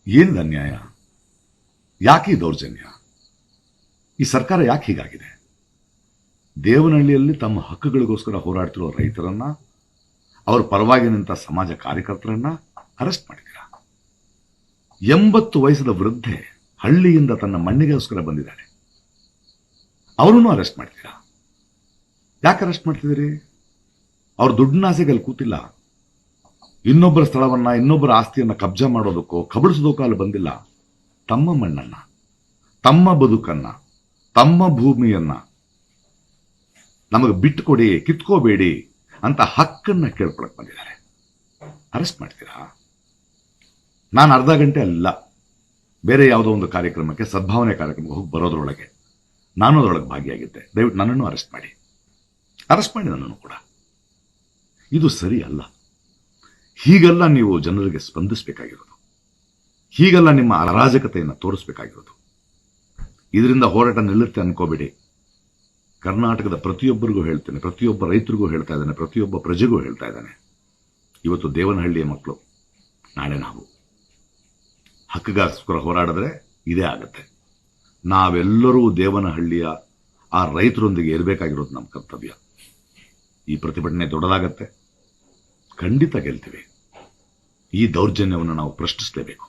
ಏನಿದೆ ಅನ್ಯಾಯ? ಯಾಕೆ ಈ ದೌರ್ಜನ್ಯ? ಈ ಸರ್ಕಾರ ಯಾಕೆ ಹೀಗಾಗಿದೆ? ದೇವನಹಳ್ಳಿಯಲ್ಲಿ ತಮ್ಮ ಹಕ್ಕುಗಳಿಗೋಸ್ಕರ ಹೋರಾಡ್ತಿರೋ ರೈತರನ್ನ, ಅವರ ಪರವಾಗಿ ನಿಂತ ಸಮಾಜ ಕಾರ್ಯಕರ್ತರನ್ನ ಅರೆಸ್ಟ್ ಮಾಡಿದ್ದೀರಾ. 80 ವಯಸ್ಸದ ವೃದ್ಧೆ ಹಳ್ಳಿಯಿಂದ ತನ್ನ ಮಣ್ಣಿಗೋಸ್ಕರ ಬಂದಿದ್ದಾಳೆ, ಅವರನ್ನು ಅರೆಸ್ಟ್ ಮಾಡ್ತೀರಾ. ಯಾಕೆ ಅರೆಸ್ಟ್ ಮಾಡ್ತಿದ್ದೀರಿ? ಅವ್ರ ದುಡ್ಡಿನ ಆಸೆಗೆ ಅಲ್ಲಿ ಕೂತಿಲ್ಲ. ಇನ್ನೊಬ್ಬರ ಸ್ಥಳವನ್ನ, ಇನ್ನೊಬ್ಬರ ಆಸ್ತಿಯನ್ನ ಕಬ್ಜಾ ಮಾಡೋದಕ್ಕೋ ಕಬಳಿಸೋದಕ್ಕೋ ಅಲ್ಲಿ ಬಂದಿಲ್ಲ. ತಮ್ಮ ಮಣ್ಣನ್ನ, ತಮ್ಮ ಬದುಕನ್ನ, ತಮ್ಮ ಭೂಮಿಯನ್ನ ನಮಗೆ ಬಿಟ್ಟುಕೊಡಿ, ಕಿತ್ಕೋಬೇಡಿ ಅಂತ ಹಕ್ಕನ್ನ ಕೇಳ್ಕೊಳಕ್ ಬಂದಿದ್ದಾರೆ. ಅರೆಸ್ಟ್ ಮಾಡ್ತೀರಾ? ನಾನು ಅರ್ಧ ಗಂಟೆ ಅಲ್ಲ, ಬೇರೆ ಯಾವುದೋ ಒಂದು ಕಾರ್ಯಕ್ರಮಕ್ಕೆ, ಸದ್ಭಾವನೆ ಕಾರ್ಯಕ್ರಮಕ್ಕೆ ಹೋಗಿ ಬರೋದ್ರೊಳಗೆ ನಾನು ಅದರೊಳಗೆ ಭಾಗಿಯಾಗಿದ್ದೆ. ದಯವಿಟ್ಟು ನನ್ನನ್ನು ಅರೆಸ್ಟ್ ಮಾಡಿ ನನ್ನನ್ನು ಕೂಡ. ಇದು ಸರಿ ಅಲ್ಲ. ಹೀಗೆಲ್ಲ ನೀವು ಜನರಿಗೆ ಸ್ಪಂದಿಸಬೇಕಾಗಿರೋದು, ಹೀಗೆಲ್ಲ ನಿಮ್ಮ ಅರಾಜಕತೆಯನ್ನು ತೋರಿಸಬೇಕಾಗಿರೋದು. ಇದರಿಂದ ಹೋರಾಟ ನಿಲ್ಲುತ್ತೆ ಅನ್ಕೋಬೇಡಿ. ಕರ್ನಾಟಕದ ಪ್ರತಿಯೊಬ್ಬರಿಗೂ ಹೇಳ್ತೇನೆ, ಪ್ರತಿಯೊಬ್ಬ ರೈತರಿಗೂ ಹೇಳ್ತಾ ಇದ್ದಾನೆ, ಪ್ರತಿಯೊಬ್ಬ ಪ್ರಜೆಗೂ ಹೇಳ್ತಾ ಇದ್ದಾನೆ, ಇವತ್ತು ದೇವನಹಳ್ಳಿಯ ಮಕ್ಕಳು, ನಾಳೆ ನಾವು ಹಕ್ಕುಗೋಸ್ಕರ ಹೋರಾಡಿದ್ರೆ ಇದೇ ಆಗತ್ತೆ. ನಾವೆಲ್ಲರೂ ದೇವನಹಳ್ಳಿಯ ಆ ರೈತರೊಂದಿಗೆ ಇರಬೇಕಾಗಿರೋದು ನಮ್ಮ ಕರ್ತವ್ಯ. ಈ ಪ್ರತಿಭಟನೆ ದೊಡ್ಡದಾಗತ್ತೆ, ಖಂಡಿತ ಗೆಲ್ತೀವಿ. ಈ ದೌರ್ಜನ್ಯವನ್ನು ನಾವು ಪ್ರಶ್ನಿಸಲೇಬೇಕು.